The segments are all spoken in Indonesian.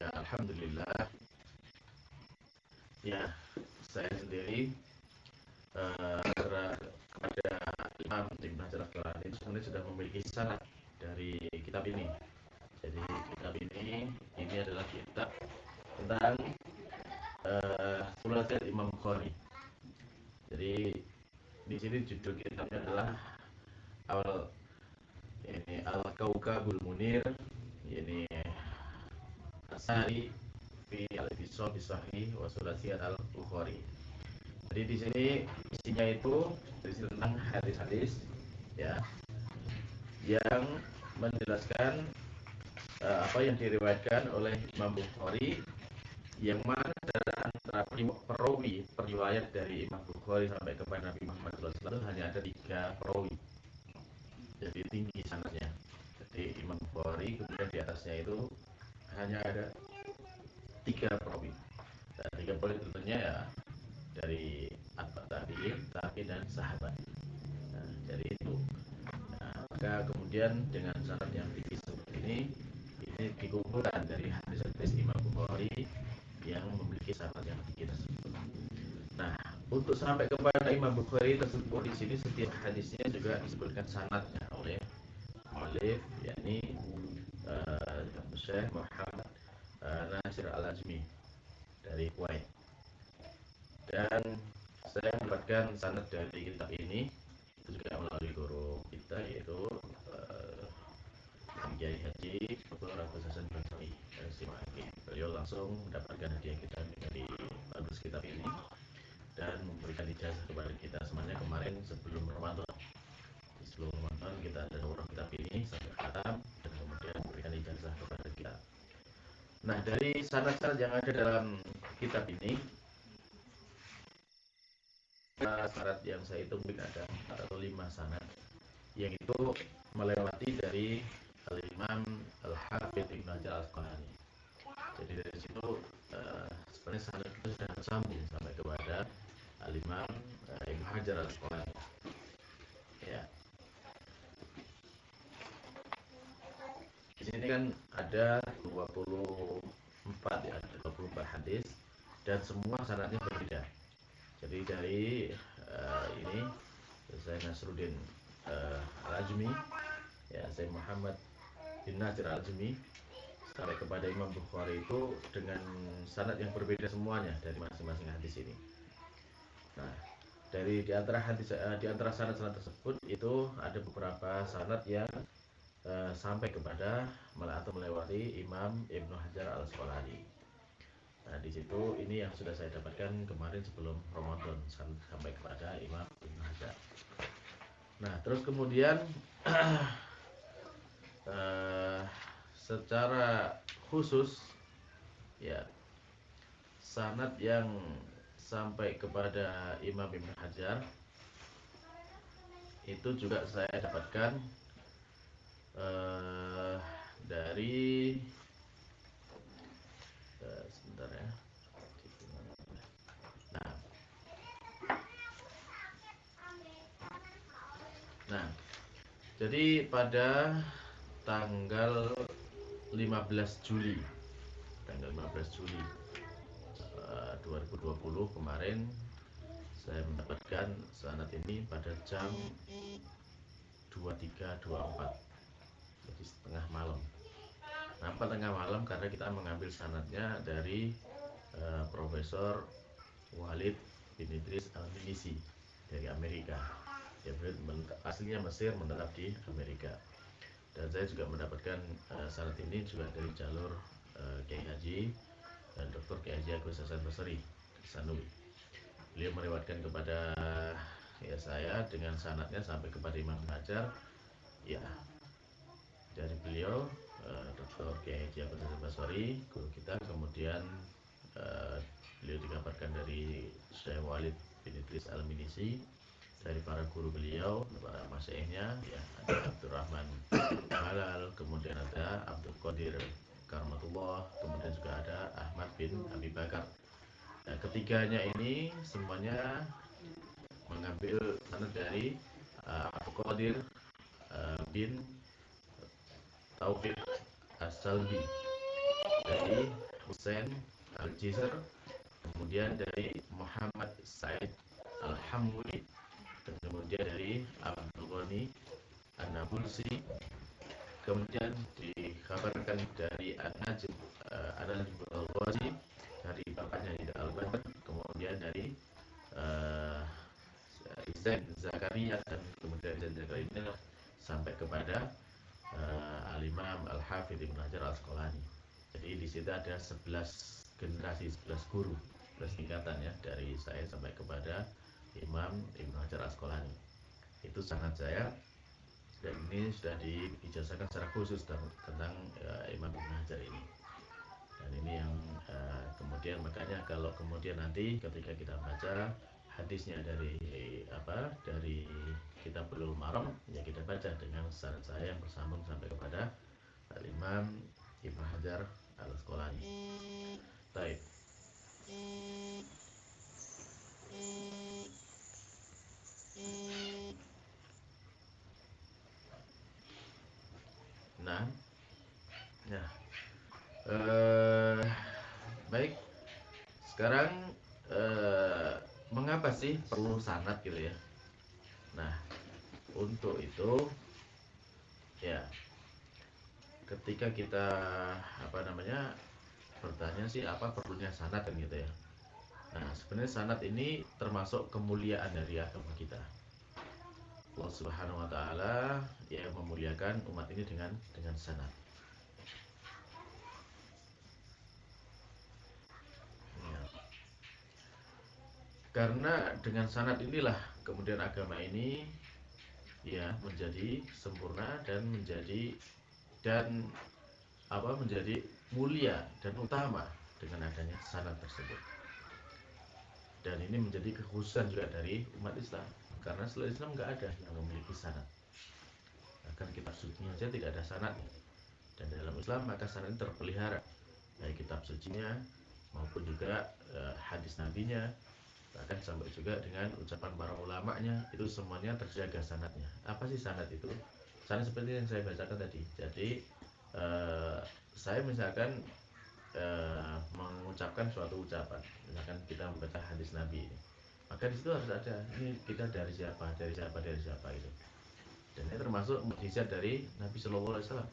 Ya, alhamdulillah. Ya, saya sendiri kepada Imam Ibnu Hajar Al-Asqalani itu sebenarnya sudah memiliki sanad dari kitab ini. Jadi kitab ini adalah kitab tentang Sulasiyat Imam Bukhari. Jadi di sini judul kitabnya adalah Al-Kaukabul Munir, ini Asari fi al-Fisal bi Sahih wa Sulasiyat Al-Bukhari. Jadi di sini isinya itu berisi tentang hadis-hadis ya yang menjelaskan apa yang diriwayatkan oleh Imam Bukhari, yang mana antara perawi periwayat dari Imam Bukhari sampai kepada Nabi Muhammad SAW hanya ada 3 perawi. Jadi tinggi sanadnya. Jadi Imam Bukhari kemudian di atasnya itu hanya ada 3 perawi. Dan 3 perawi tentunya ya dari tabi'in dan sahabat. Nah, jadi itu. Nah, maka kemudian dengan sanad yang tinggi seperti ini dikumpulkan dari hadis-hadis Imam Bukhari yang memiliki sanad yang tinggi tersebut. Nah, untuk sampai kepada Imam Bukhari tersebut, di sini setiap hadisnya juga disebutkan sanadnya oleh muallif, yakni Syekh Muhammad Nasir Al-Azmi dari Kuwait. Dan saya mendapatkan sanad dari kitab ini itu juga melalui guru kita, yaitu Kiai Haji Dr. Agus Hasan Basri dari Simaking. Beliau langsung mendapatkan hadiah kita dari bagus kitab ini dan memberikan ijazah kepada kita semuanya kemarin sebelum Ramadan. Sebelum Ramadan kita ada daurah kitab ini sampai khatam dan kemudian memberikan ijazah kepada kita. Nah, dari sanad-sanad yang ada dalam kitab ini, sanad yang saya hitung ada 4 atau 5 sanad yang itu melewati dari Al-Imam Al-Hafidz Ibnu Hajar Al-Asqalani. Jadi dari situ sebenarnya sanad itu sudah tersambung sampai kepada Al-Imam Ibnu Hajar Al-Asqalani. Ya. Di sini kan ada 24 ya, ada 24 hadis dan semua sanadnya berbeda. Jadi dari ini saya Nasruddin Al-Ajmi, ya saya Muhammad bin Nasir Al-Ajmi, sampai kepada Imam Bukhari itu dengan sanad yang berbeda semuanya dari masing-masing hadis ini. Nah, di antara sanad-sanad tersebut itu ada beberapa sanad yang sampai kepada atau melewati Imam Ibnu Hajar Al-Asqalani. Nah, di situ ini yang sudah saya dapatkan kemarin sebelum Ramadan sampai kepada Imam Ibnu Hajar. Nah, terus kemudian secara khusus ya sanad yang sampai kepada Imam Ibnu Hajar itu juga saya dapatkan dari sebentar ya. Nah, jadi pada tanggal 15 Juli 2020 kemarin saya mendapatkan sanad ini pada jam 23.24, jadi setengah malam. Kenapa tengah malam? Karena kita mengambil sanadnya dari Profesor Walid bin Idris Al-Minisi dari Amerika. Ya, aslinya Mesir, menetap di Amerika. Dan saya juga mendapatkan sanad ini juga dari jalur Kiai Haji dan Dr. Kiai Haji Agus Hasan Basri Sanui. Beliau meriwayatkan kepada ya saya dengan sanadnya sampai kepada Imam Hajar, ya dari beliau Dr. Kiai Haji Agus Hasan Basri guru kita. Kemudian beliau dikabarkan dari Syekh Walid bin Idris Al-Minisi, dari para guru beliau, para masyaihnya, ya ada Abdurrahman Halal, kemudian ada Abdul Qadir Karmatullah, kemudian juga ada Ahmad bin Abi Bakar. Nah, ketiganya ini semuanya mengambil sanad dari Abdul Qadir bin Taufik As-Salbi dari Husain Al-Jizr, kemudian dari Muhammad Said Al-Hamuli, kemudian dari Abdul Ghani An-Nabulsi, kemudian dikabarkan dari An-Najm An-Najm Al-Ghazi dari bapaknya Ida Al-Badr, kemudian dari uh, Zain Zakaria, dan kemudian Zain Zakaria sampai kepada Al-Imam Al-Hafidh Ibnu Hajar Al-Asqalani. Jadi di situ ada 11 generasi, 11 guru, 11 tingkatan ya, dari saya sampai kepada Imam Ibnu Hajar Al-Asqalani. Itu sangat saya, dan ini sudah diijazahkan secara khusus tentang Imam Ibnu Hajar ini. Dan ini yang kemudian makanya kalau kemudian nanti ketika kita baca hadisnya dari Kitabul Maram, ya kita baca dengan sanad saya yang bersambung sampai kepada Imam Ibnu Hajar Al-Asqalani. Baik. Nah, nah, baik. Sekarang mengapa sih perlu sanad gitu ya? Nah, untuk itu ya, ketika kita bertanya sih apa perlunya sanad kan gitu ya. Nah, sebenarnya sanad ini termasuk kemuliaan dari agama kita. Allah Subhanahu wa taala yang memuliakan umat ini dengan sanad. Ya. Karena dengan sanad inilah kemudian agama ini ya menjadi sempurna dan menjadi mulia dan utama dengan adanya sanad tersebut. Dan ini menjadi kekhususan juga dari umat Islam, karena selain Islam nggak ada yang memiliki sanad. Bahkan kitab sucinya saja tidak ada sanadnya. Dan dalam Islam maka sanad ini terpelihara, baik kitab sucinya maupun juga hadis nabinya, bahkan sampai juga dengan ucapan para ulamanya, itu semuanya terjaga sanadnya. Apa sih sanad itu? Sanad seperti yang saya bacakan tadi. Jadi saya misalkan mengucapkan suatu ucapan, misalkan kita membaca hadis Nabi ini, maka di situ harus ada ini kita dari siapa itu. Dan ini termasuk mukjizat dari Nabi Shallallahu Alaihi Wasallam,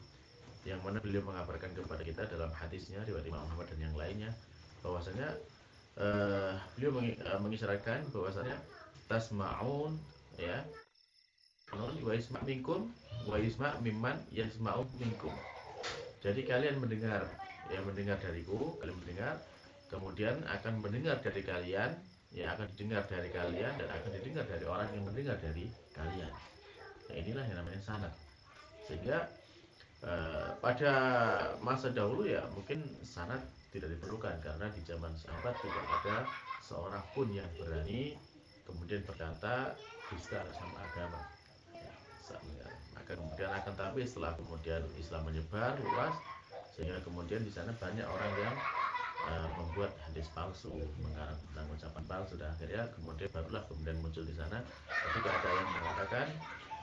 yang mana beliau mengabarkan kepada kita dalam hadisnya riwayat Imam Ahmad dan yang lainnya, bahwasanya beliau mengisyaratkan bahwasanya tasmaun ya, wa isma minkum wa isma mimman yasma'u minkum. Jadi kalian mendengar dariku, kalian mendengar, kemudian akan mendengar dari kalian, ya akan didengar dari kalian, dan akan didengar dari orang yang mendengar dari kalian. Nah, inilah yang namanya sanad. Sehingga pada masa dahulu ya mungkin sanad tidak diperlukan, karena di zaman sahabat tidak ada seorang pun yang berani kemudian berkata dusta sama agama. Maka kemudian akan tapi setelah kemudian Islam menyebar luas, sehingga kemudian di sana banyak orang yang membuat hadis palsu, mengarang tentang ucapan palsu, dan akhirnya kemudian barulah kemudian muncul di sana. Ketika ada yang mengatakan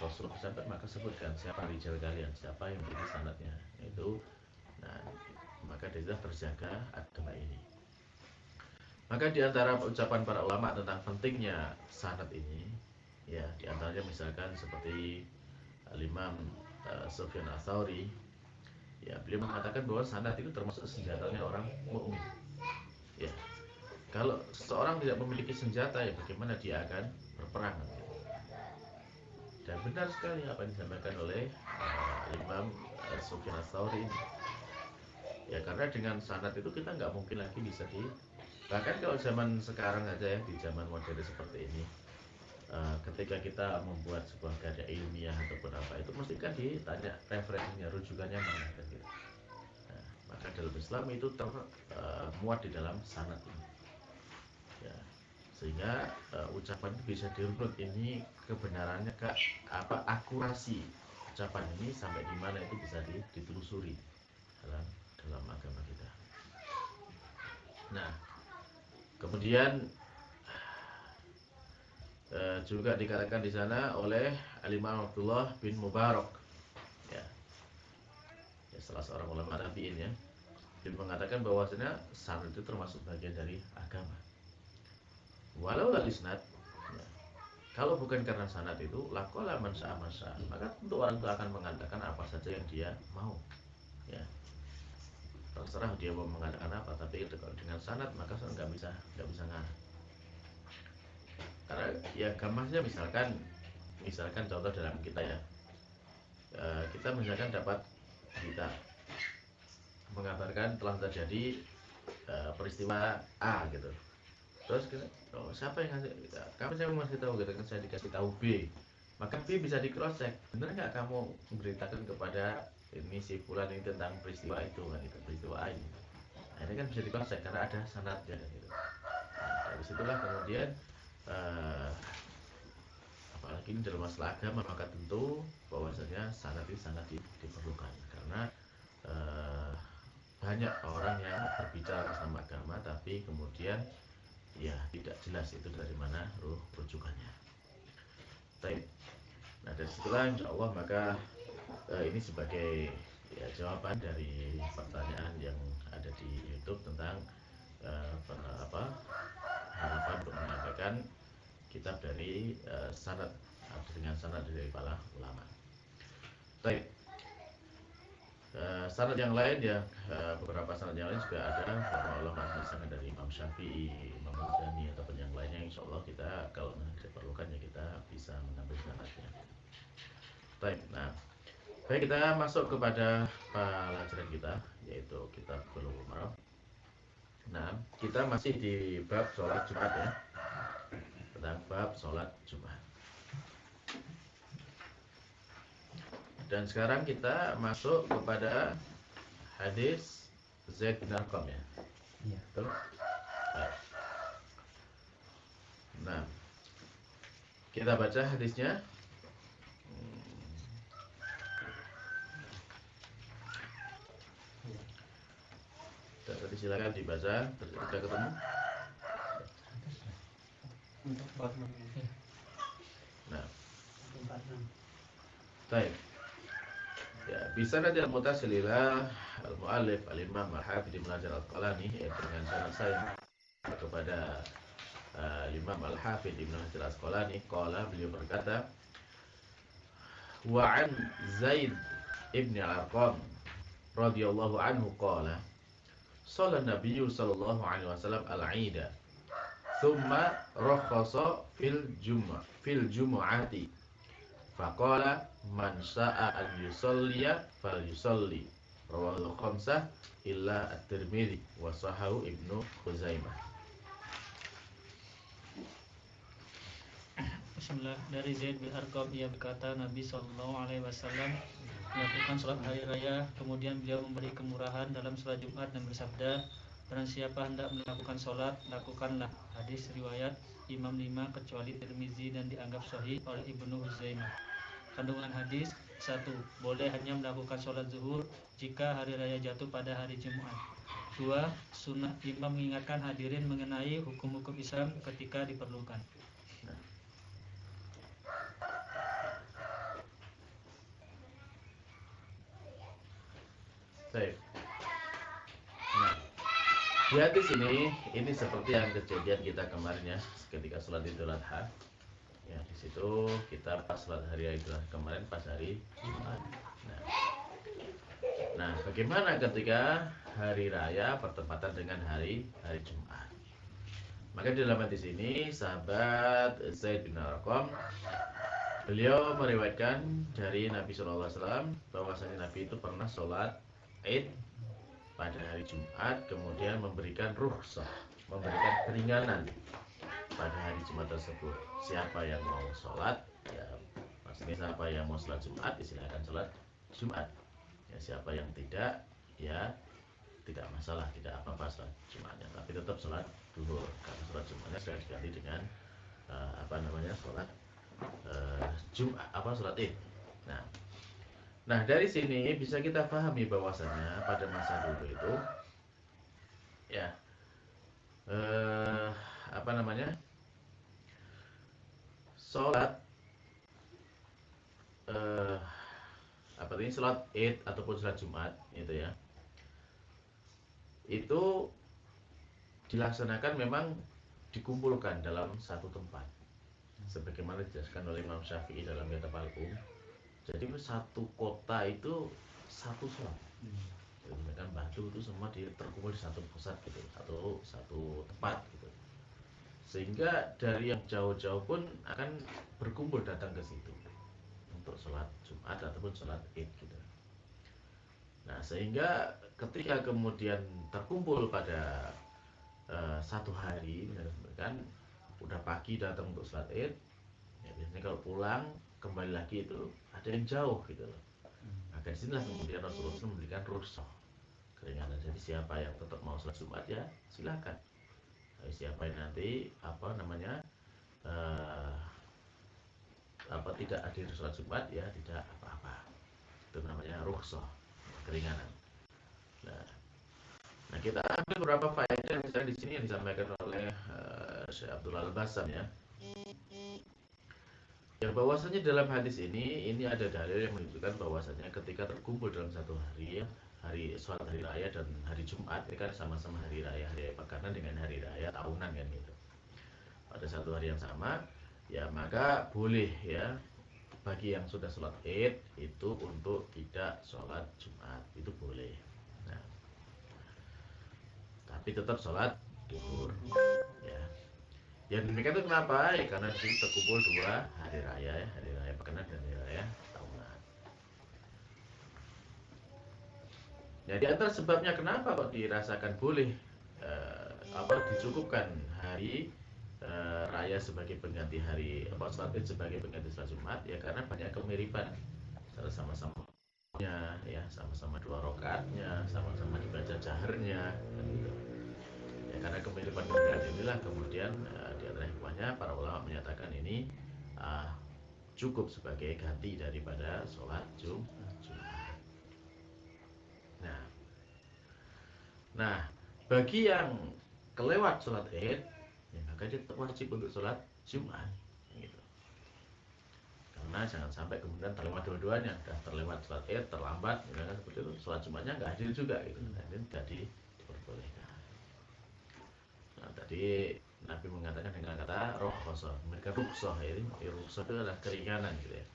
Rasulullah bersabda, maka sebutkan siapa rijal kalian, siapa yang memiliki sanadnya. Itu, nah, maka disitulah terjaga agama ini. Maka di antara ucapan para ulama tentang pentingnya sanad ini, ya di antaranya misalkan seperti Al-Imam Sufyan Ats-Tsauri, ya beliau mengatakan bahwa sanad itu termasuk senjatanya orang mukmin. Ya, kalau seseorang tidak memiliki senjata, ya bagaimana dia akan berperang? Dan benar sekali apa yang disampaikan oleh Imam Sufyan Ats-Tsauri ini. Ya karena dengan sanad itu kita nggak mungkin lagi bisa bahkan kalau zaman sekarang aja ya, di zaman modern seperti ini, ketika kita membuat sebuah karya ilmiah ataupun apa itu, mesti kan ditanya referensinya, rujukannya mana kan gitu. Nah, maka dalam Islam itu termuat di dalam sanad ini. Ya, sehingga ucapan itu bisa dirunut, ini kebenarannya akurasi ucapan ini sampai di mana itu bisa ditelusuri dalam agama kita. Nah, kemudian juga dikatakan di sana oleh Al-Imam Abdullah bin Mubarak, ya salah seorang ulama tabi'in ya. Dia mengatakan bahwasanya sanad itu termasuk bagian dari agama. Walau lal isnad, ya, kalau bukan karena sanad itu lakola man syaa maka tentu orang itu akan mengatakan apa saja yang dia mau. Ya, terserah dia mau mengatakan apa, tapi dengan sanad maka nggak bisa ngarang. Karena ya gampangnya misalkan contoh dalam kita ya, kita misalkan dapat berita mengabarkan telah terjadi peristiwa A gitu. Terus siapa yang ngasih? Kamu saya mau ngasih tahu gitu kan, saya dikasih tahu B. Maka B bisa di cross check. Benar nggak kamu memberitakan kepada ini si fulan ini tentang peristiwa itu kan, itu peristiwa A ini. Nah, ini kan bisa di cross check karena ada sanadnya kan, gitu. Nah, dari situlah kemudian apalagi ini dalam masalah agama maka tentu bahwasanya sanad itu sangat diperlukan karena eh, banyak orang yang berbicara tentang agama tapi kemudian ya tidak jelas itu dari mana rujukannya. Baik. Nah dari situlah insya Allah maka ini sebagai ya, jawaban dari pertanyaan yang ada di YouTube tentang harapan untuk menyampaikan kitab dari sanad dengan sanad dari para ulama. Baik. Sanad yang lain ya, beberapa sanad yang lain juga ada ulama misalnya dari Imam Syafi'i, Imam Ghazali ataupun yang lainnya. Insya Allah kita kalau diperlukan ya kita bisa mengambil sanadnya. Baik, nah baik kita masuk kepada pelajaran kita yaitu kitab Bulughul Maram. Nah kita masih di bab sholat Jumat ya, tentang bab sholat Jumat. Dan sekarang kita masuk kepada hadis Zaid bin Arqam ya. Iya. Betul? Nah, kita baca hadisnya. Tadi silakan dibaca. Sudah ketemu? Nah, baik. Ya, bisa nanti al-mutasilillah al-mu'allif al-imam al-hafidh ibn Hajar al-Asqalani dengan sanad saya kepada Imam al-hafidh ibn Hajar al-Asqalani qala, beliau berkata wa an Zaid ibn Arqam radhiyallahu anhu qala shalla nabiyyu sallallahu alaihi wasallam al-'ida thumma rakhasa fil jumu'ati faqala man syaa an yusalliya falyusalli rawahu khamsah illa at-Tirmidzi wa sahahu Ibnu Khuzaimah. Bismillah. Dari Zaid bin Arqam ia berkata Nabi Shallallahu Alaihi Wasallam melakukan sholat hari raya, kemudian beliau memberi kemurahan dalam sholat Jumat dan bersabda, barang siapa hendak melakukan sholat, lakukanlah. Hadis riwayat Imam 5 kecuali Tirmizi dan dianggap sahih oleh Ibnu Huzaimah. Kandungan hadis 1. Boleh hanya melakukan sholat zuhur jika hari raya jatuh pada hari Jumat. 2. Sunnah imam mengingatkan hadirin mengenai hukum-hukum Islam ketika diperlukan. Baik. Nah, di hadis ini seperti yang kejadian kita kemarin ya, ketika sholat Idul Adha. Ya, di situ kita pas sholat hari Idul Adha kemarin pas hari Jumat. Nah, bagaimana ketika hari raya bertepatan dengan hari Jumat? Maka di dalam hadis ini sahabat Zaid bin Arqam beliau meriwayatkan dari Nabi SAW bahwasanya Nabi itu pernah sholat Id pada hari Jumat, kemudian memberikan rukhsah, memberikan keringanan pada hari Jumat tersebut. Siapa yang mau sholat, ya maksudnya siapa yang mau sholat Jumat, silakan sholat Jumat. Ya, siapa yang tidak, ya tidak masalah, tidak apa-apa sholat Jumatnya, tapi tetap sholat duhur karena sholat Jumatnya sudah diganti dengan sholat sholat Id. Nah, dari sini bisa kita pahami bahwasanya pada masa dulu itu ya sholat sholat Id ataupun sholat Jumat itu ya itu dilaksanakan memang dikumpulkan dalam satu tempat, sebagaimana dijelaskan oleh Imam Syafi'i dalam Kitab Al-Um. Jadi satu kota itu satu sholat. Jadi kan batu itu semua terkumpul di satu pusat gitu, satu tempat gitu. Sehingga dari yang jauh-jauh pun akan berkumpul datang ke situ untuk sholat Jumat ataupun sholat Id gitu. Nah, sehingga ketika kemudian terkumpul pada satu hari, kan udah pagi datang untuk sholat Id, ya biasanya kalau pulang kembali lagi itu ada yang jauh gitu loh. Maka disinilah kemudian Rasulullah memberikan rukhsah, keringanan. Jadi siapa yang tetap mau sholat Jumat ya silakan. Tapi siapa yang nanti eh, tidak hadir sholat Jumat ya tidak apa-apa. Itu namanya rukhsah, keringanan. Nah, kita ambil beberapa faedah misalnya di sini yang disampaikan oleh Syekh Abdul Al-Bassam ya. Ya bahwasanya dalam hadis ini ada dalil yang menunjukkan bahwasanya ketika terkumpul dalam satu hari ya, sholat hari raya dan hari Jumat ini kan sama-sama hari raya pekanan dengan hari raya tahunan kan gitu. Pada satu hari yang sama ya maka boleh ya bagi yang sudah sholat Id itu untuk tidak sholat Jumat, itu boleh. Nah, tapi tetap sholat duhur ya. Ya demikian itu kenapa? Ya karena di sini terkumpul dua hari raya ya, hari raya pekanan dan hari raya tahunan. Ya di antara sebabnya kenapa kok dirasakan boleh dicukupkan hari raya sebagai pengganti hari sholat Id sebagai pengganti sholat Jumat ya karena banyak kemiripan, sama-sama ya, sama-sama 2 rakaatnya, sama-sama dibaca jaharnya kan gitu. Ya karena kemiripan inilah kemudian di antara hikmahnya para ulama menyatakan ini cukup sebagai ganti daripada sholat Jumat. Nah, bagi yang kelewat sholat Id, ya maka dia wajib untuk sholat Jumat, gitu. Karena jangan sampai kemudian terlewat dua-duanya, dan terlewat sholat Id, terlambat, misalkan seperti itu, sholat Jumatnya nggak hadir juga, gitu. Nah, ini jadi diperbolehkan. Nah, tadi Nabi mengatakan dengan kata rukhsah, memberikan rukhsah ya, ini rukhsah itu adalah keringanan, gitu ya.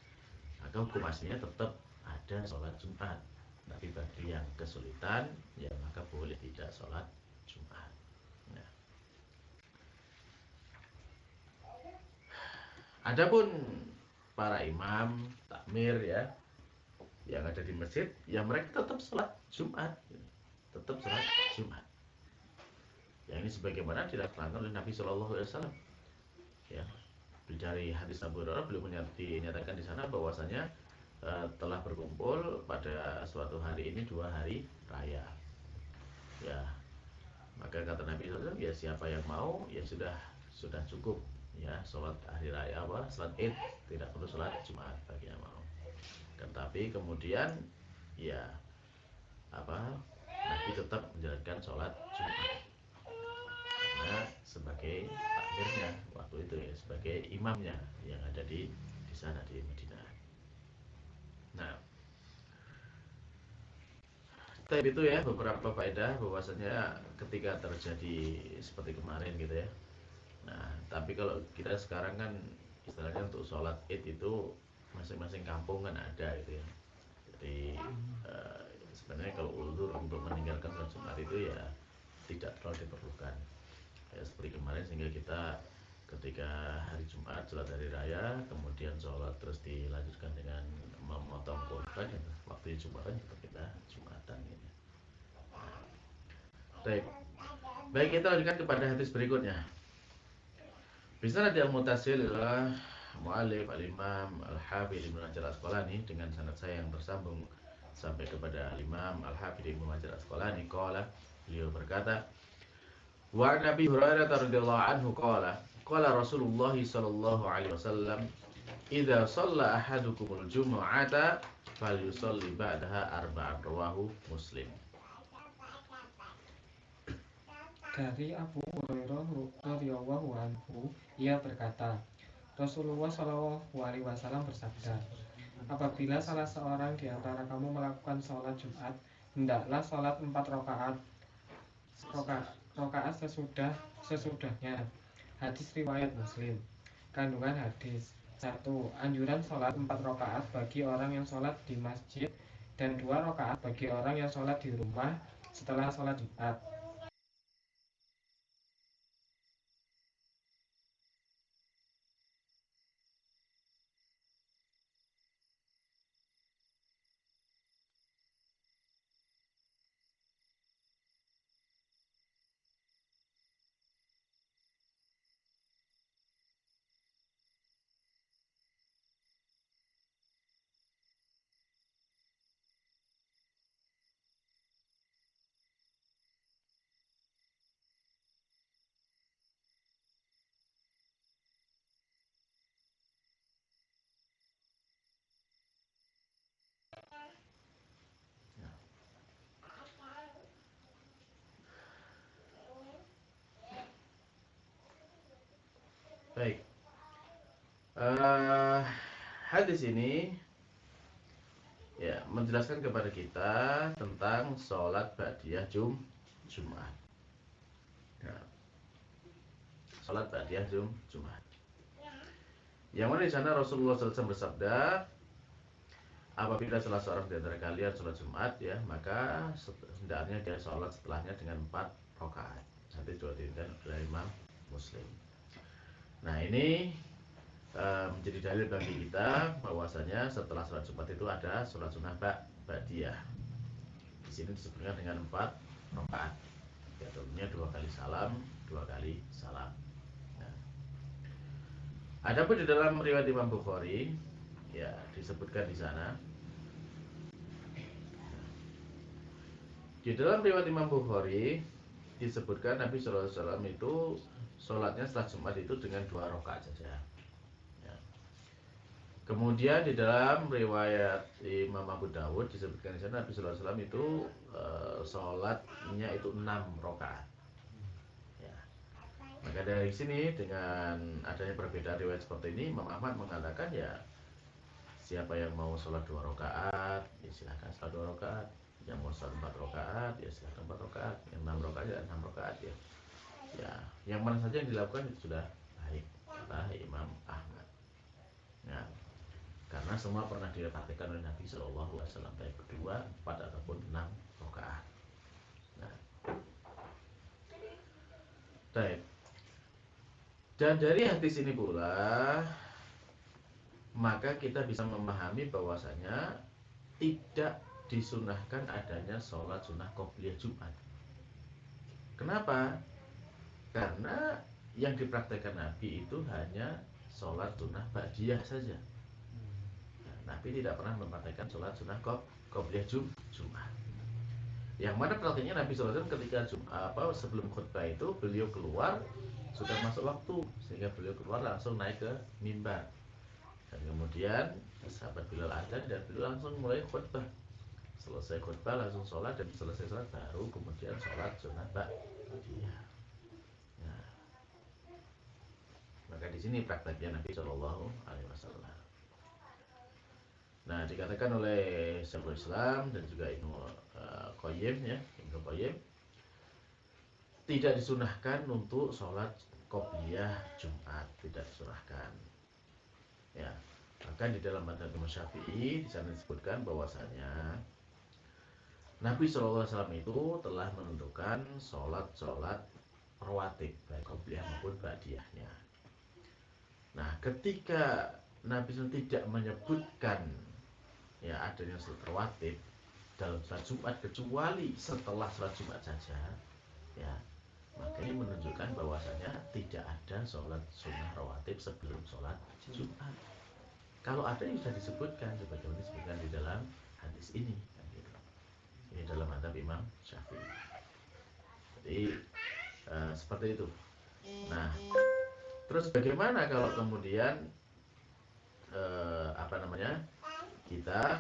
Maka hukum aslinya tetap ada sholat Jumat. Tapi bagi yang kesulitan, ya maka boleh tidak sholat Jumat. Nah, adapun para imam takmir ya yang ada di masjid, ya mereka tetap sholat Jumat, tetap sholat Jumat. Yang ini sebagaimana dilaksanakan oleh Nabi Shallallahu Alaihi Wasallam. Ya, dari hadis Abu Hurairah beliau menyatakan di sana bahwasanya telah berkumpul pada suatu hari ini 2 hari raya. Ya, maka kata Nabi SAW, ya siapa yang mau ya sudah cukup ya sholat hari raya sholat Id, tidak perlu sholat Jumat bagi yang mau. Tetapi kemudian ya Nabi tetap menjalankan sholat Jumat karena sebagai takmirnya waktu itu ya, sebagai imamnya yang ada di sana di Madinah. Nah, tapi itu ya beberapa faedah bahwasanya ketika terjadi seperti kemarin gitu ya. Nah, tapi kalau kita sekarang kan istilahnya untuk sholat Id itu masing-masing kampung kan ada gitu ya. Jadi sebenarnya kalau uzur untuk meninggalkan sholat Jumat itu ya tidak terlalu diperlukan. Ya, seperti kemarin sehingga kita ketika hari Jumat sholat hari raya kemudian sholat terus dilanjutkan dengan memotong kurban ya, waktu Jumatan tetap kita Jumatan gitu. Baik, kita lanjutkan kepada hadis berikutnya. Bisa nanti al-mutasil adalah mu'alif al-imam al-hafidh Ibnu Hajar Asqalani dengan sanad saya yang tersambung sampai kepada al-imam al-hafidh Ibnu Hajar Asqalani qala, beliau berkata, wa Nabi Hurairah radhiyallahu anhu qala Rasulullah sallallahu alaihi wasallam idza shalla ahadukumul jumu'ata falyusalli ba'daha arba'an, rawahu Muslim. Dari Abu Hurairah radhiyallahu anhu, ia berkata, Rasulullah Shallallahu alaihi wasallam bersabda, apabila salah seorang di antara kamu melakukan sholat Jumat, hendaklah sholat 4 rakaat. rokaat sesudahnya. Hadis riwayat Muslim. Kandungan hadis 1. Anjuran sholat 4 rokaat bagi orang yang sholat di masjid dan 2 rokaat bagi orang yang sholat di rumah setelah sholat Jumat. Baik. Hadis ini ya menjelaskan kepada kita tentang sholat ba'diyah Jumat. Ya, sholat ba'diyah Jumat. Yang mana di sana Rasulullah SAW bersabda, apabila salah seorang di antara kalian sholat Jumat ya, maka hendaknya dia sholat setelahnya dengan 4 rakaat. Nanti diriwayatkan oleh Imam Muslim. Nah ini menjadi dalil bagi kita bahwasanya setelah sholat Jumat itu ada sholat sunnah ba'diyah. Di sini disebutkan dengan 4 rakaat. Ya, tentunya 2 kali salam, 2 kali salam. Nah, adapun di dalam riwayat Imam Bukhari, ya disebutkan di sana. Di dalam riwayat Imam Bukhari disebutkan Nabi SAW itu sholatnya setelah Jumat itu dengan 2 rakaat saja. Kemudian di dalam riwayat Imam Abu Dawud disebutkan di sana Nabi Sallallahu Alaihi Wasallam itu sholatnya itu 6 rakaat. Ya. Maka dari sini dengan adanya perbedaan riwayat seperti ini, Imam Ahmad mengatakan ya siapa yang mau sholat 2 rakaat, ya silahkan sholat 2 rakaat. Yang mau sholat 4 rakaat, ya silahkan 4 rakaat. Yang 6 rakaat ya 6 rakaat ya. Ya, yang mana saja yang dilakukan itu sudah baik kata Imam Ahmad. Ya. Karena semua pernah dipraktikkan oleh Nabi Shallallahu Alaihi Wasallam, baik 2, 4 ataupun 6 rakaat. Nah, baik. Dan dari hadis ini pula maka kita bisa memahami bahwasanya tidak disunahkan adanya sholat sunnah qobliyah Jumat. Kenapa? Karena yang dipraktikkan Nabi itu hanya sholat sunnah ba'diyah saja. Nabi tidak pernah mempraktikkan sholat sunnah qobliyah Jumat. Yang mana praktiknya Nabi SAW ketika sebelum khutbah itu beliau keluar sudah masuk waktu, sehingga beliau keluar langsung naik ke mimbar. Dan kemudian sahabat Bilal adzan dan beliau langsung mulai khutbah. Selesai khutbah langsung sholat, dan selesai sholat baru kemudian sholat sunnah ba'diyah. Nah, maka di sini praktiknya Nabi Shallallahu Alaihi Wasallam. Nah, dikatakan oleh Syekhul Islam dan juga Ibnu Qayyim ya, Ibnu Qayyim, tidak disunahkan untuk sholat qobliyah Jumat, tidak disunahkan. Ya, bahkan di dalam madzhab Imam Syafi'i di sana disebutkan bahwasanya Nabi SAW itu telah menentukan sholat rawatib baik qobliyah maupun ba'diyahnya. Nah, ketika Nabi SAW tidak menyebutkan ya adanya sholat rawatib dalam sholat Jumat kecuali setelah sholat Jumat saja, ya maka ini menunjukkan bahwasanya tidak ada sholat sunnah rawatib sebelum sholat Jumat. Kalau ada yang sudah disebutkan sebagaimana disebutkan di dalam hadis ini, gitu. Ini dalam madzhab Imam Syafi'i. Jadi seperti itu. Nah, terus bagaimana kalau kemudian kita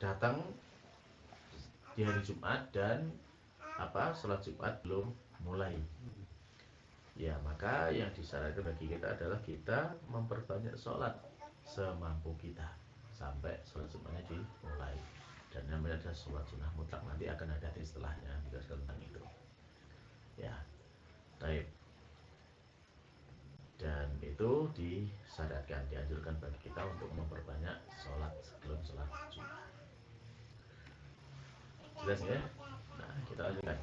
datang di hari Jumat dan sholat Jumat belum mulai, ya maka yang disarankan bagi kita adalah kita memperbanyak sholat semampu kita sampai sholat Jumatnya dimulai. dan namanya adalah sholat sunnah mutlak. Nanti akan ada di setelahnya menjelaskan tentang itu. Ya, baik. Dan itu disyariatkan, dianjurkan bagi kita untuk memperbanyak sholat sebelum sholat Jumat. Jelas ya? Nah, kita lanjutkan.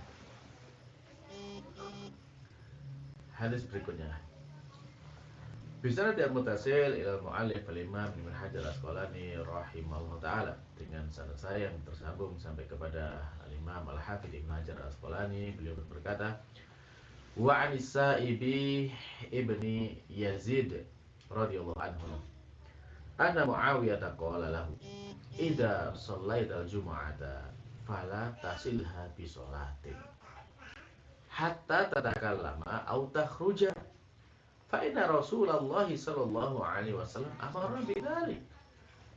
Hadis berikutnya. Bisanad al-muttasil ila al-mu'allif al-imam Ibnu Hajar al-Asqalani rahimahullah ta'ala, dengan sanad saya yang tersambung sampai kepada al-imam al-hafidz Ibnu Hajar al-Asqalani. Beliau berkata, wa 'an Sa'ibi ibni Yazid radhiyallahu anhu anna Muawiyah qala lahu idza shallaita al-jum'ata fala tasilha bi sholatin hatta tatakallama aw takhruja fa inna Rasulullah sallallahu alaihi wasallam amara bidzalik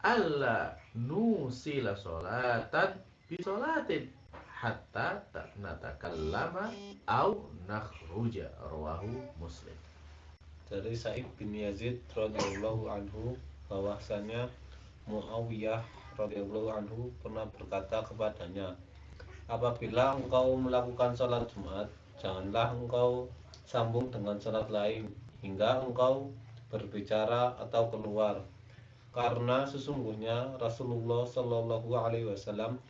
alla nusila sholatan bi sholatin hatta natakallama au nakhruja, rawahu Muslim. Dari Sa'id bin Yazid radhiyallahu anhu bahwasanya Muawiyah radhiyallahu anhu pernah berkata kepadanya, apabila engkau melakukan sholat Jumat, janganlah engkau sambung dengan sholat lain hingga engkau berbicara atau keluar, karena sesungguhnya Rasulullah Shallallahu Alaihi Wasallam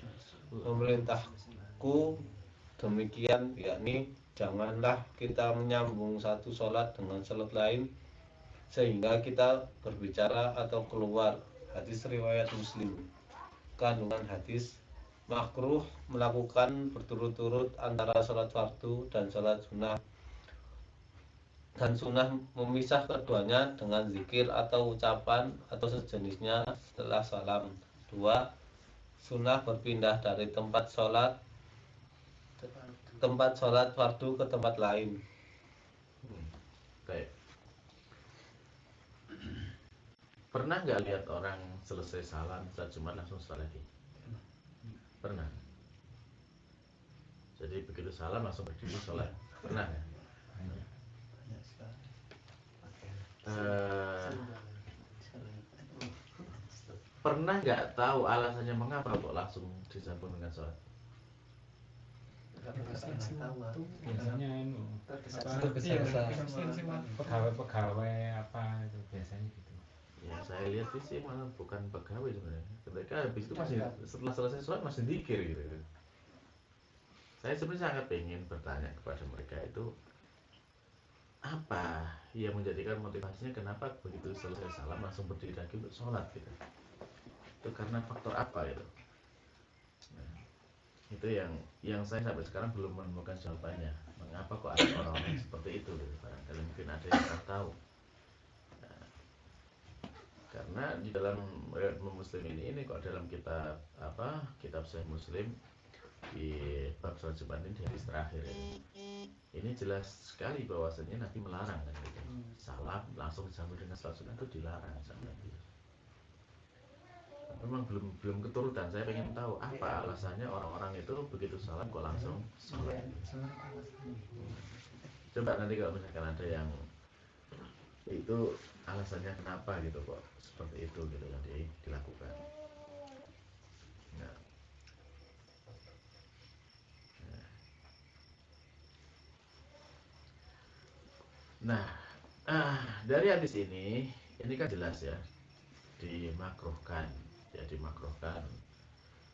memerintahku demikian, yakni janganlah kita menyambung satu sholat dengan sholat lain sehingga kita berbicara atau keluar. Hadis riwayat Muslim. Kandungan hadis, makruh melakukan berturut-turut antara sholat fardu dan sholat sunnah, dan sunnah memisah keduanya dengan zikir atau ucapan atau sejenisnya setelah salam. 2. Sunnah berpindah dari tempat sholat fardu ke tempat lain. Baik. Pernah nggak lihat orang selesai salam saat Jumat langsung sholat lagi? Pernah. Jadi begitu salam langsung berdiri sholat. Pernah ya? Pernah nggak tahu alasannya mengapa kok langsung disambung dengan sholat? Biasanya pegawai apa itu biasanya gitu. Ya saya lihat sih malah bukan pegawai sebenarnya. Ketika habis itu masih setelah selesai sholat masih zikir gitu. Saya sebenarnya sangat pengen bertanya kepada mereka itu apa yang menjadikan motivasinya kenapa begitu selesai salam langsung berdiri lagi untuk sholat gitu. Itu karena faktor apa gitu. Nah, itu yang saya sampai sekarang belum menemukan jawabannya. Mengapa kok ada orang seperti itu gitu. Barangkali mungkin ada yang tahu. Karena di dalam riwayat Muslim ini kok dalam kitab Sahih Muslim di bab sholat Jumat ini di hadis terakhir ini jelas sekali bahwasanya Nabi melarang kan gitu. Salam langsung disambung dengan sholat sunnah itu dilarang sama Nabi. Memang belum keturutan. Saya ingin tahu apa alasannya orang-orang itu begitu salam kok langsung sholat. Coba nanti kalau misalkan ada yang itu alasannya kenapa gitu kok seperti itu gitu yang dilakukan. Nah, dari hadis ini kan jelas ya dimakruhkan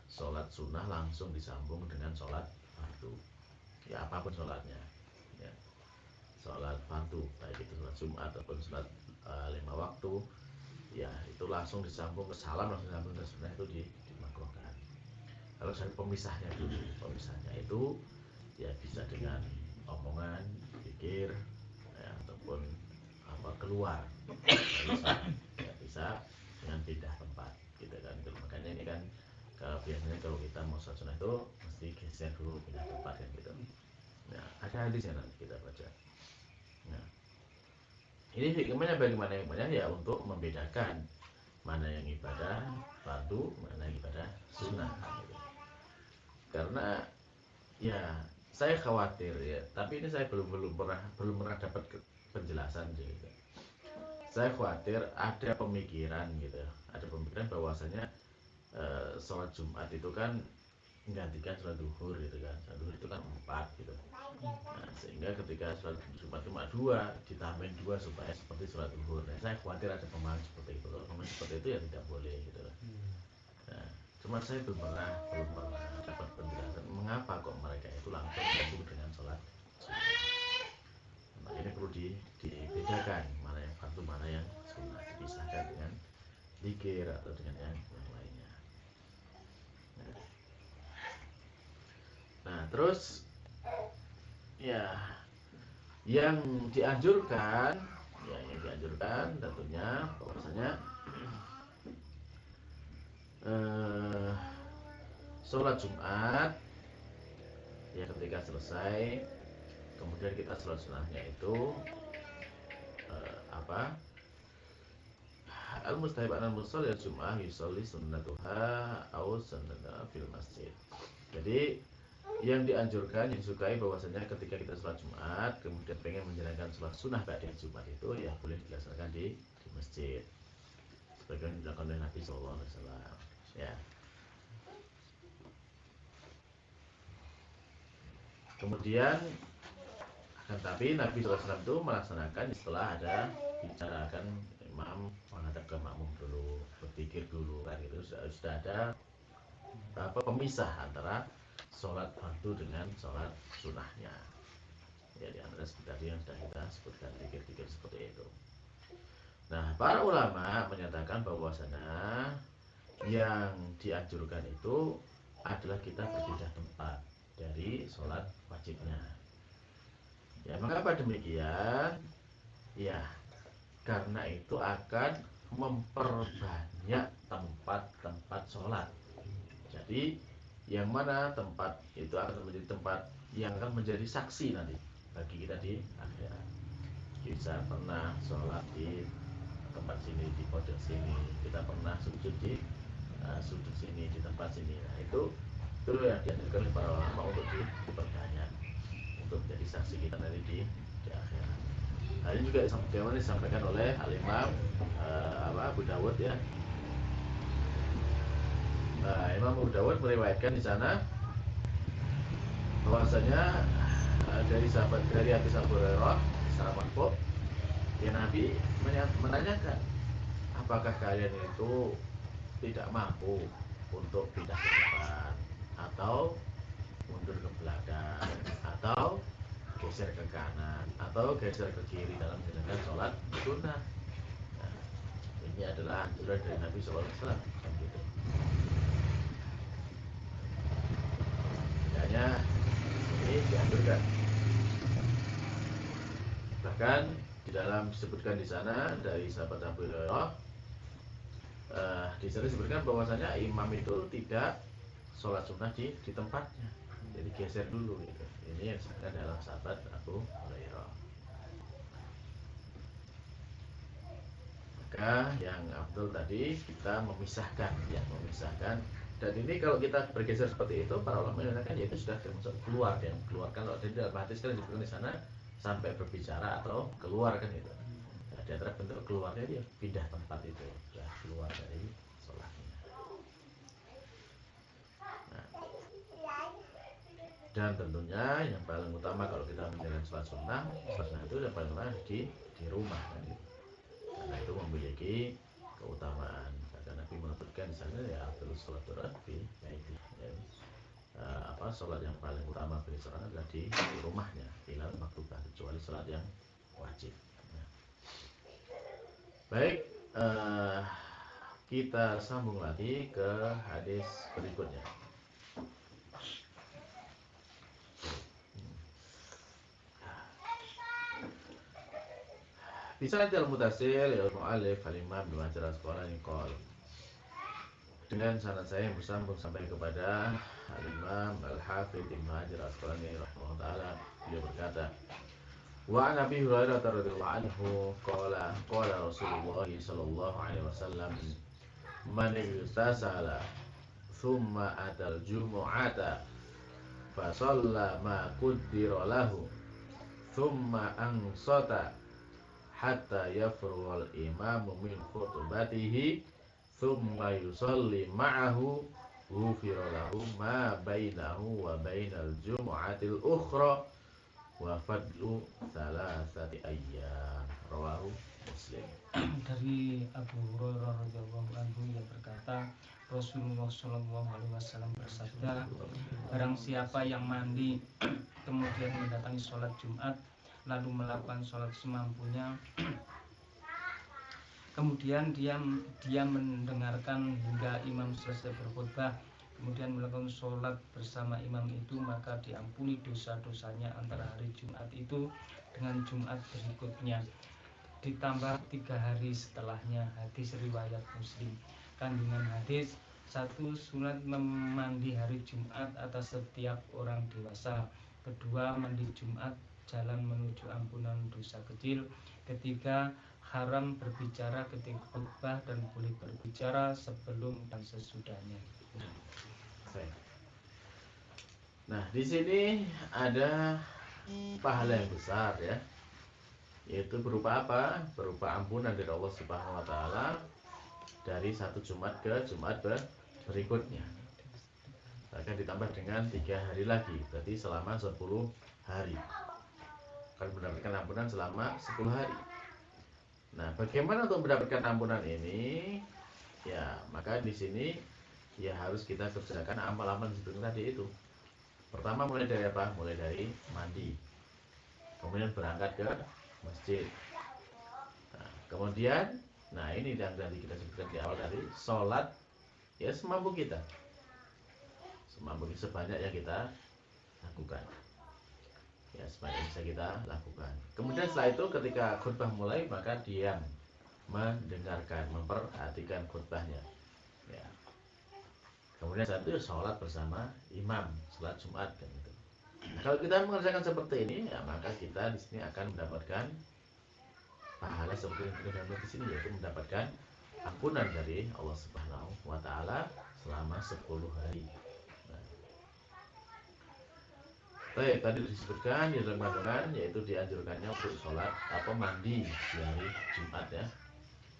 sholat sunnah langsung disambung dengan sholat fardu. Ya apapun sholatnya, ya. Sholat fardu baik itu sholat Jumat ataupun sholat 5 waktu, ya itu langsung disambung ke salam langsung disambung ke sunnah itu dimakruhkan. Kalau saya pemisahnya itu ya bisa dengan omongan, pikir, ya, ataupun keluar bisa dengan pindah tempat gitu kan. Makanya ini kan biasanya kalau kita mau sholat sunnah itu mesti geser dulu pindah tempat kan gitu. Nah ada hadisnya nanti kita baca. Nah ini hikmahnya bagaimana? Hikmahnya ya untuk membedakan mana yang ibadah fardu, mana yang ibadah sunnah gitu. Karena ya saya khawatir ya, tapi ini saya belum pernah dapat penjelasan gitu. Saya khawatir ada pemikiran gitu, ada pemikiran bahwasanya sholat Jumat itu kan menggantikan sholat duhur gitu kan. Sholat duhur itu kan 4 gitu. Nah, sehingga ketika sholat Jumat cuma 2, ditambahin 2 supaya seperti sholat duhur. Nah, saya khawatir ada pemahaman seperti itu. Kalau pemahaman seperti itu ya tidak boleh gitu. Nah, cuma saya belum pernah dapat penjelasan mengapa kok mereka itu langsung menyambung dengan sholat sunnah. Nah, ini perlu dibedakan mana yang fardu, mana yang sunnah, dipisahkan dengan zikir atau dengan yang lainnya. Nah, terus ya yang dianjurkan tentunya bahwasanya sholat Jumat ya ketika selesai kemudian kita sholat sunnahnya itu al-mustahib al-musallil Jum'ah yusolli sunnatuha au sunnatuha fil masjid. Jadi yang dianjurkan, yang disukai bahwasanya ketika kita sholat Jumat kemudian pengen menjalankan sholat sunnah ba'da Jumat itu ya boleh dilaksanakan di masjid sebagaimana dilakukan oleh Nabi SAW. Ya. Kemudian akan tapi Nabi SAW itu melaksanakan setelah ada bicarakan imam menghadap ke makmum dulu, berpikir dulu kan gitu, sudah ada pemisah antara sholat fardu dengan sholat sunnahnya. Ya di antara seperti yang sudah kita sebutkan pikir-pikir seperti itu. Nah, para ulama menyatakan bahwasanya yang dianjurkan itu adalah kita berpindah tempat dari sholat wajibnya. Ya, mengapa demikian? Ya, karena itu akan memperbanyak tempat-tempat sholat. Jadi yang mana tempat itu akan menjadi tempat yang akan menjadi saksi nanti bagi kita di akhirat. Kita pernah sholat di tempat sini, di pojok sini, kita pernah sujud di sudut sini, di tempat sini. Nah, itu yang dianjurkan oleh para ulama untuk diperbanyak, untuk menjadi saksi kita nanti di akhirat. Nah, ini juga bagaimana disampaikan oleh Al-Imam Abu Dawud ya. Nah, Imam Abu Dawud meriwayatkan di sana bahwasanya dari hadis Abu Hurairah secara marfu, ya Nabi menanyakan, apakah kalian itu tidak mampu untuk pindah ke depan atau mundur ke belakang atau geser ke kanan atau geser ke kiri dalam menjalankan sholat sunnah. Nah, ini adalah anjuran dari Nabi SAW gitu. Makanya ini dianjurkan. Bahkan di dalam disebutkan di sana dari sahabat Abu Hurairah, di sana disebutkan bahwasanya imam itu tidak sholat sunnah di tempatnya, jadi geser dulu gitu. Ini yang disebutkan dalam sahabat Abu Hurairah. Maka yang afdal tadi kita memisahkan, dan ini kalau kita bergeser seperti itu para ulama mengatakan ya itu sudah termasuk keluar, dan keluarkan kalau dari dalam hadis kan disebutkan di sana sampai berbicara atau keluar kan itu. Nah, di antara bentuk keluarnya dia pindah tempat itu, sudah keluar dari sholatnya. Nah, dan tentunya yang paling utama kalau kita menjalankan sholat sunnah itu yang paling utama di rumah kan gitu. Karena itu memiliki keutamaan. Karena Nabi menyebutkan di sana ya terus sholat fi baiti. Sholat yang paling utama bagi seorang adalah di rumahnya, ilal maktubah, kecuali sholat yang wajib. Nah. Baik, kita sambung lagi ke hadis berikutnya. Bisa dalam mutasil ya mu'alif al-imam Ibnu Hajar Al-Asqalani qol, dengan sanad saya yang bersambung sampai kepada Al-Imam Al-Hafidz Ibnu Hajar Al-Asqalani rahimahullah taala, beliau berkata, wa an Abi Hurairah radhiyallahu anhu qala Rasulullah sallallahu alaihi wasallam, man istasala thumma atal jumu'ata fa shalla ma qaddara lahu thumma ansata hatta yafrughal imamu min khutbatihi thumma yusalli ma'ahu ghufira lahu ma bainahu wa bainal jumu'atil ukhra wa fadlu thalathati ayyam. Rawahu Muslim. Dari Abu Hurairah radhiyallahu anhu yang berkata, Rasulullah Shallallahu Alaihi Wasallam bersabda, barang siapa yang mandi kemudian mendatangi sholat Jumat lalu melakukan sholat semampunya, kemudian dia mendengarkan hingga imam selesai berkhutbah, kemudian melakukan sholat bersama imam itu, maka diampuni dosa-dosanya antara hari Jumat itu dengan Jumat berikutnya, ditambah 3 hari setelahnya. Hadis riwayat Muslim. Kandungan hadis: 1. Sunat memandi hari Jumat atas setiap orang dewasa. 2. Mandi Jumat jalan menuju ampunan dosa kecil. 3. Haram berbicara ketika khutbah dan boleh berbicara sebelum dan sesudahnya. Nah, di sini ada pahala yang besar ya, yaitu berupa apa? Berupa ampunan dari Allah Subhanahu wa taala dari satu Jumat ke Jumat berikutnya. Akan ditambah dengan 3 hari lagi, berarti selama 10 hari. Akan mendapatkan ampunan selama 10 hari. Nah, bagaimana untuk mendapatkan ampunan ini? Ya, maka di sini ya harus kita kerjakan amal-amal seperti tadi itu. Pertama mulai dari apa? Mulai dari mandi. Kemudian berangkat ke masjid. Nah, kemudian, nah ini yang tadi kita sebutkan di awal tadi, sholat ya semampu kita, sebanyak yang kita lakukan, ya sebanyak yang bisa kita lakukan. Kemudian setelah itu ketika khutbah mulai, maka diam, mendengarkan, memperhatikan khutbahnya. Ya. Kemudian saat itu sholat bersama imam, sholat Jumat kan gitu. Nah, kalau kita mengerjakan seperti ini, ya maka kita di sini akan mendapatkan pahala seperti yang kita dapat di sini, yaitu mendapatkan ampunan dari Allah Subhanahu wa taala selama 10 hari. Nah, baik, tadi disebutkan di dalam kandungan yaitu dianjurkannya untuk sholat atau mandi di hari Jumat ya.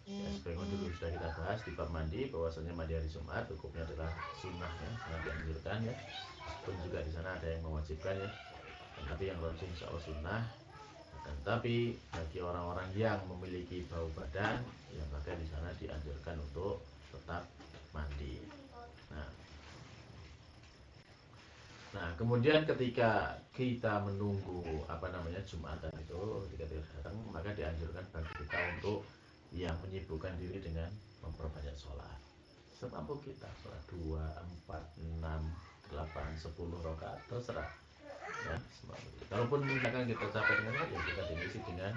Ya, sebagaimana dulu sudah kita bahas di bab mandi, bahwasanya mandi hari Jumat hukumnya adalah sunnah ya, sangat dianjurkan ya. Pun juga di sana ada yang mewajibkan ya, tapi yang rajin insya Allah sunnah. Dan tapi bagi orang-orang yang memiliki bau badan, ya maka di sana dianjurkan untuk tetap mandi. Nah, kemudian ketika kita menunggu Jumatan itu, ketika kita datang, maka dianjurkan bagi kita untuk yang menyibukkan diri dengan memperbanyak sholat. Semampu kita, sholat 2, 4, 6, 8, 10 rakaat terserah. Ya, semampu kita. Kalaupun misalkan kita capek dengan ya kita diisi dengan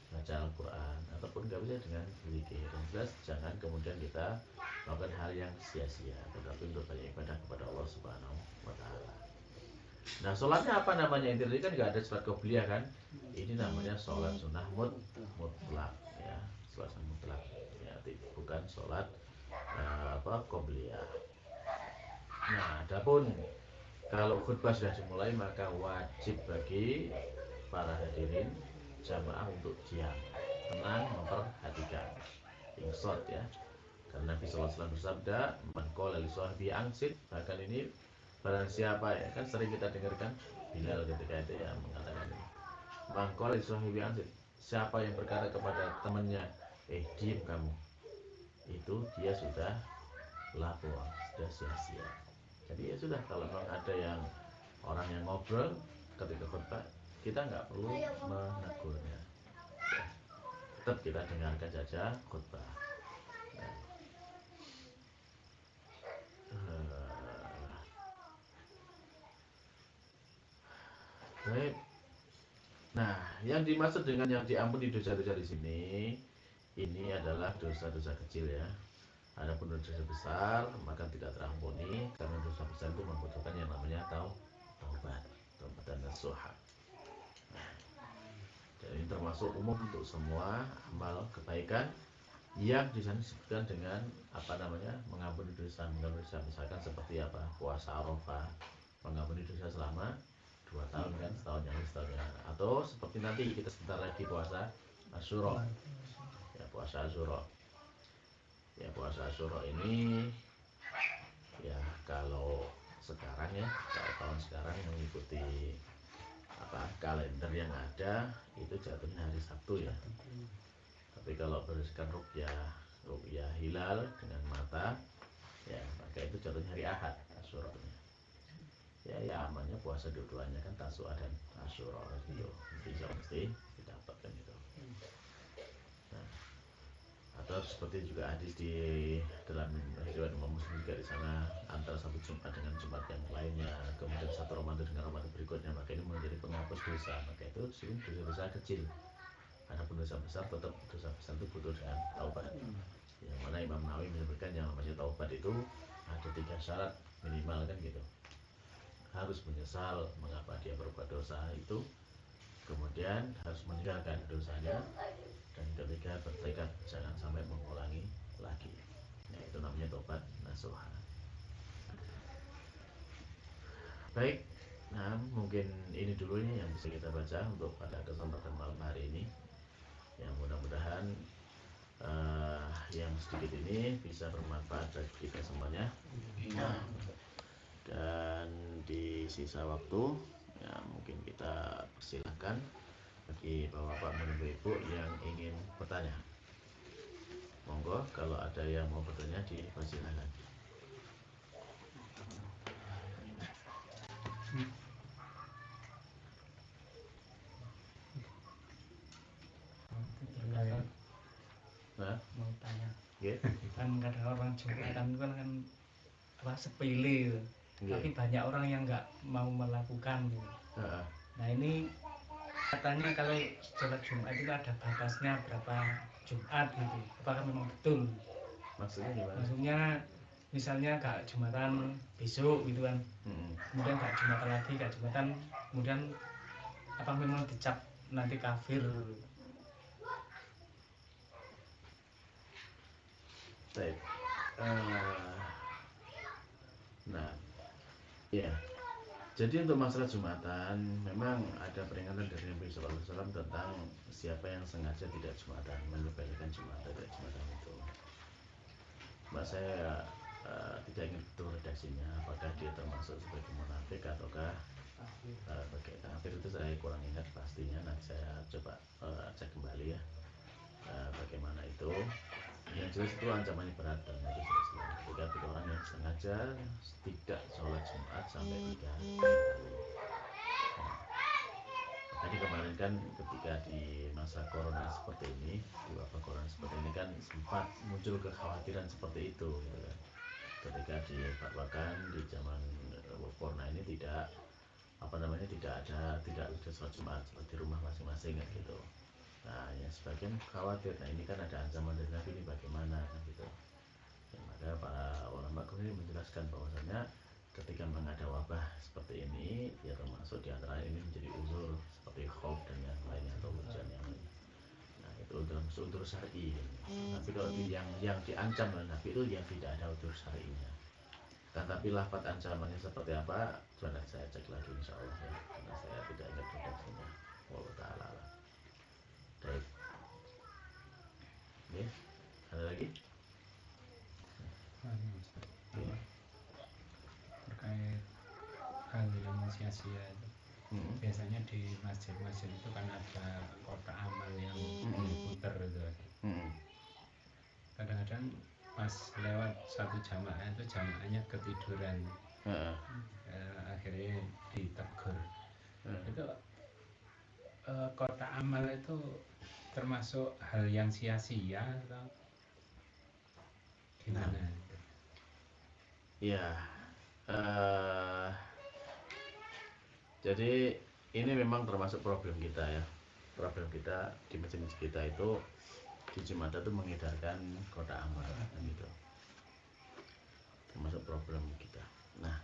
baca Al-Quran ataupun nggak bisa dengan zikir. Yang jelas jangan kemudian kita melakukan hal yang sia-sia, tetapi untuk banyak ibadah kepada Allah Subhanahu wa taala. Nah, sholatnya apa namanya? Intinya kan nggak ada sholat qobliyah kan? Ini namanya sholat sunnah mutlak ya, sholat sunnah mutlak ya, bukan sholat qobliyah. Nah, adapun kalau khutbah sudah dimulai, maka wajib bagi para hadirin jamaah untuk diam, tenang, memperhatikan, insot ya. Karena Nabi SAW bersabda, "Man qala li sahbihi ansit", bahkan ini barang siapa ya, kan sering kita dengarkan Bilal ketika itu ya mengatakan ini, "Man qala li sahbihi ansit", siapa yang berkata kepada temannya, diam kamu, itu dia sudah lapor, sudah sia-sia. Jadi ya sudah, kalau memang ada yang orang yang ngobrol ketika khutbah, kita nggak perlu menegurnya ya, tetap kita dengarkan saja khutbah. Baik. Nah, yang dimaksud dengan yang diampuni dosa-dosa di sini, ini adalah dosa-dosa kecil ya. Adapun dosa besar maka tidak terampuni, karena dosa besar itu membutuhkan yang namanya taubat dan nasuha. Dan ini termasuk umum untuk semua amal kebaikan yang di sana disebutkan dengan mengampuni dosa, misalkan seperti apa, puasa Arafah, mengampuni dosa selama 2 tahun kan, setahun yang atau seperti nanti kita sebentar lagi puasa Asyura ya, puasa Asyura. Ya puasa Asyura ini ya kalau sekarang ya, kalau tahun sekarang mengikuti kalender yang ada itu jatuhnya hari Sabtu ya. Tapi kalau berdasarkan rukyah hilal dengan mata ya maka itu jatuhnya hari Ahad Asyuranya. Ya amannya puasa dua-duanya kan, Tasu'a dan Asyura gitu. Mesti didapatkan itu. Nah, atau seperti juga hadis di dalam riwayat Imam Muslim juga di sana, antara satu Jumat dengan Jumat yang lainnya, kemudian satu Ramadan dengan Ramadan berikutnya, maka ini menjadi penghapus dosa. Maka itu dosa-dosa kecil. Adapun dosa besar, tetap dosa besar itu butuh dengan taubat. Yang mana Imam Nawawi menyebutkan yang namanya taubat itu ada 3 syarat minimal kan gitu. Harus menyesal mengapa dia berbuat dosa itu, kemudian harus meninggalkan dosanya, dan ketiga bertekad jangan sampai mengulangi lagi. Nah itu namanya taubat nasuha. Baik, nah mungkin ini dulu yang bisa kita baca untuk pada kesempatan malam hari ini. Yang mudah-mudahan yang sedikit ini bisa bermanfaat bagi kita semuanya. Dan di sisa waktu ya mungkin kita persilahkan bagi bapak-bapak dan ibu yang ingin bertanya. Monggo kalau ada yang mau bertanya dipersilakan. Nah, Mau tanya, yeah. kan kadang orang Jumatan kan apa sepele gitu. Yeah. Tapi banyak orang yang nggak mau melakukan gitu. Nah ini katanya kalau sholat Jumat itu ada batasnya berapa Jumat gitu. Apakah memang betul? Maksudnya gimana? Maksudnya misalnya gak Jumatan besok gitu kan, kemudian gak Jumatan lagi, gak Jumatan, kemudian apa memang dicap nanti kafir? Baik. Nah, ya. Jadi untuk masalah Jumatan memang ada peringatan dari Nabi Sallallahu Alaihi Wasallam tentang siapa yang sengaja tidak Jumatan, mengabaikan Jumatan tidak Jumatan itu. Mbak saya tidak ingat betul redaksinya, apakah dia termasuk sebagai munafik ataukah sebagai kafir, itu saya kurang ingat pastinya. Nanti saya coba cek kembali ya bagaimana itu. Yang jelas itu ancamannya berat dan Nabi SAW ketika ada orang yang sengaja tidak sholat Jumat sampai 3 kali. Tadi kemarin kan ketika di masa corona seperti ini, di wabah corona seperti ini kan sempat muncul kekhawatiran seperti itu gitu kan. Ketika difatwakan di zaman corona ini tidak tidak ada sholat Jumat seperti rumah masing-masing kan gitu. Nah ya sebagian khawatir, nah ini kan ada ancaman dari Nabi ini bagaimana kan gitu. Yang ada para ulama kemudian menjelaskan bahwasanya ketika memang ada wabah seperti ini ya termasuk diantara ini menjadi uzur seperti khauf dan yang lainnya atau hujan yang lain. Nah itu dalam uzur syar'i. Tapi kalau yang diancam oleh Nabi itu yang tidak ada uzur syar'inya. Dan tapi lafaz ancamannya seperti apa coba saya cek lagi insyaallah ya, karena saya tidak ingat redaksinya. Wallahu ta'ala alam. Baik. Ya, ada lagi? Terkait hal yang sia-sia itu. Biasanya di masjid-masjid itu kan ada kotak amal yang diputer gitu. Kadang-kadang pas lewat satu jamaah itu jamaahnya ketiduran, akhirnya ditegur. Itu kotak amal itu termasuk hal yang sia-sia atau gimana? Ya, jadi ini memang termasuk problem kita ya. Problem kita di masjid-masjid kita itu di Jumatan itu mengedarkan kotak amal gitu. Termasuk problem kita. Nah,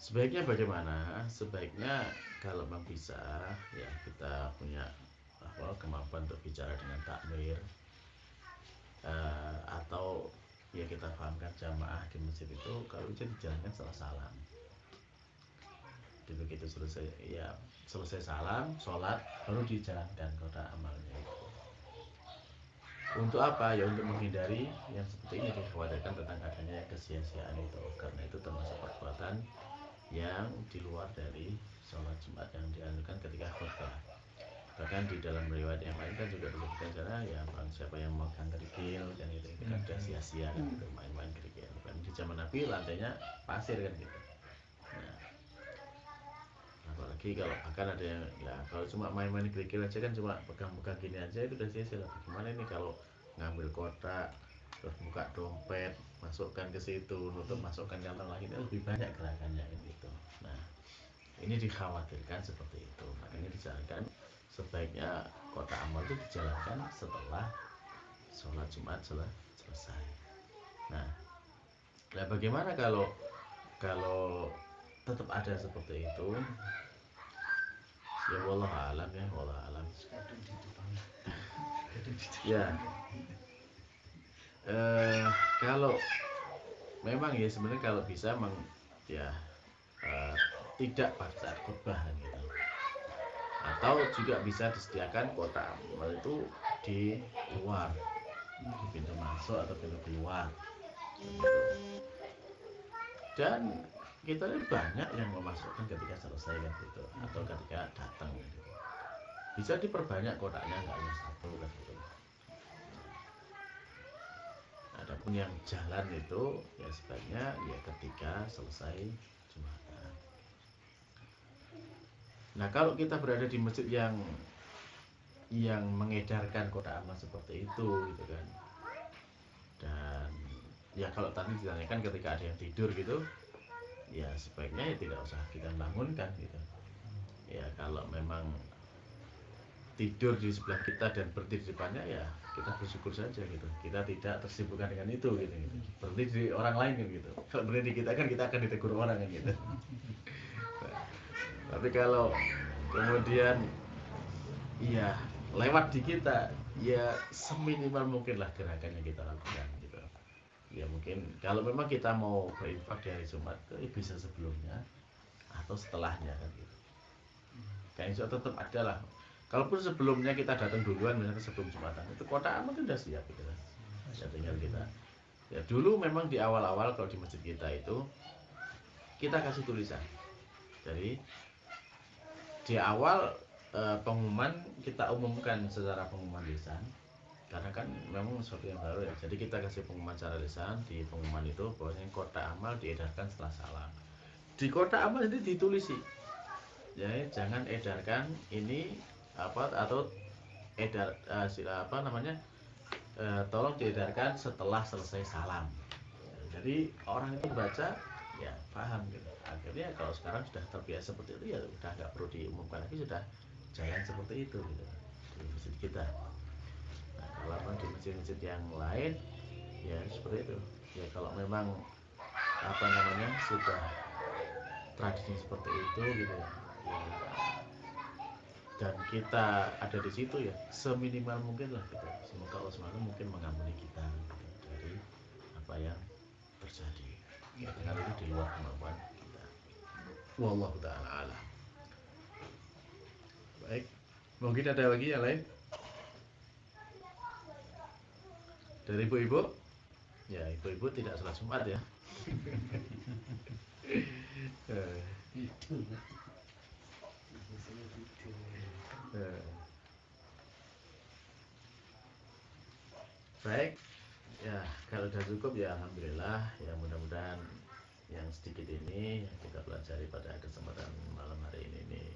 sebaiknya bagaimana? Sebaiknya kalau memang bisa ya kita punya kemampuan untuk bicara dengan takmir, atau ya kita pahamkan jamaah di masjid itu kalau bisa dijalankan setelah salam. Jadi begitu selesai salam, sholat, baru dijalankan kotak amalnya itu. Untuk apa? Ya untuk menghindari yang seperti ini, dikhawatirkan tentang adanya kesia-siaan itu. Karena itu termasuk perbuatan yang di luar dari sholat Jumat yang dianjurkan ketika khutbah. Bahkan di dalam riwayat yang lain kan juga disebutkan cara ya bang siapa yang megang kerikil kan gitu, itu kan udah sia-sia kan gitu, main-main kerikil. Kan di zaman Nabi lantainya pasir kan gitu. Nah, apalagi kalau akan ada yang ya kalau cuma main-main kerikil aja kan cuma pegang-pegang gini aja itu udah sia-sia lah. Gimana ini kalau ngambil kotak terus buka dompet masukkan ke situ nutup masukkan kantong lagi, ini lebih banyak gerakannya kan gitu. Nah ini dikhawatirkan seperti itu, makanya disarankan sebaiknya kotak amal itu dijalankan setelah sholat Jumat selesai. Nah bagaimana kalau tetap ada seperti itu? Ya wallah alam ya, wallah alam. Ya, kalau memang ya sebenarnya kalau bisa memang ya tidak pada saat khutbah gitu. Atau juga bisa disediakan kotak amal itu di luar, di pintu masuk atau pintu keluar. Dan kita ini banyak yang memasukkan ketika selesai kan gitu, atau ketika datang gitu. Bisa diperbanyak kotaknya, nggak hanya satu kan gitu. Adapun yang jalan itu ya sebaiknya ya ketika selesai Jumatan. Nah kalau kita berada di masjid yang mengedarkan kotak amal seperti itu gitu kan, dan ya kalau tadi ditanyakan ketika ada yang tidur gitu, ya sebaiknya ya tidak usah kita bangunkan gitu. Ya kalau memang tidur di sebelah kita dan berhenti di depannya ya kita bersyukur saja gitu, kita tidak tersibukkan dengan itu gitu. Berhenti di orang lain kan gitu, kalau berhenti kita kan kita akan ditegur orang kan gitu. Nah, tapi kalau kemudian ya lewat di kita, ya seminimal mungkin lah gerakan yang kita lakukan gitu. Ya mungkin kalau memang kita mau berinfak di hari Jumat ya bisa sebelumnya atau setelahnya kan gitu. Kayaknya tetap ada lah. Kalaupun sebelumnya kita datang duluan misalnya sebelum Jumatan itu kotak amal itu udah siap gitu kan. Ya tinggal kita. Ya dulu memang di awal-awal kalau di masjid kita itu kita kasih tulisan. Jadi di awal pengumuman kita umumkan secara pengumuman lisan. Karena kan memang sesuatu yang baru ya. Jadi kita kasih pengumuman secara lisan, di pengumuman itu bahwasanya kotak amal diedarkan setelah salam. Di kotak amal itu ditulisi. Ya, jangan edarkan ini apa atau tolong diedarkan setelah selesai salam. Jadi orang itu baca ya paham gitu. Akhirnya kalau sekarang sudah terbiasa seperti itu ya udah nggak perlu diumumkan lagi, sudah jalan seperti itu gitu di masjid kita. Nah kalau memang di masjid-masjid yang lain ya seperti itu. Ya kalau memang sudah tradisi seperti itu gitu ya, dan kita ada di situ ya seminimal mungkin lah gitu. Semoga Allah SWT mungkin mengampuni kita gitu, dari apa yang terjadi. Ya dengan itu di luar kemampuan kita. Wallahu ta'ala alam. Baik, mungkin ada lagi yang lain dari ibu-ibu? Ya ibu-ibu tidak sholat Jumat ya. Baik, ya kalau sudah cukup ya alhamdulillah. Ya mudah-mudahan yang sedikit ini yang kita pelajari pada kesempatan malam hari ini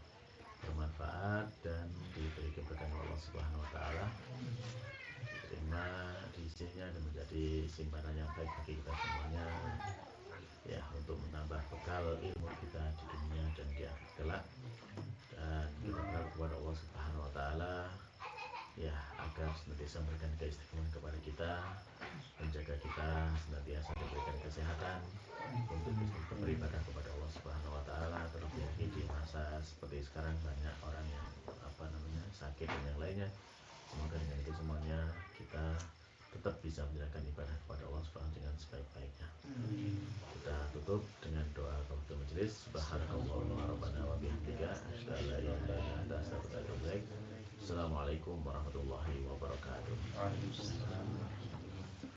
bermanfaat dan diberi keberkahan Allah Subhanahu Wa Taala. Terima di sisinya dan menjadi simpanan yang baik bagi kita semuanya. Ya untuk menambah bekal ilmu kita di dunia dan di akhirat kelak. Dan kita berharap kepada Allah Subhanahu Wa Taala ya agar senantiasa memberikan keistiqomahan kepada kita, menjaga kita senantiasa diberikan kesehatan untuk bisa beribadah kepada Allah Subhanahu Wa Taala. Terlebih lagi di masa seperti sekarang banyak orang yang sakit dan yang lainnya. Semoga dengan itu semuanya kita tetap bisa menjalankan ibadah kepada Allah Subhanahu dengan sebaik-baiknya. Kita tutup dengan doa kafaratul majelis. Subhanakallahumma rabbana wa bihamdika asyhadu an la ilaha illa anta astaghfiruka wa atubu ilaik. Assalamualaikum warahmatullahi wabarakatuh. Waalaikumsalam.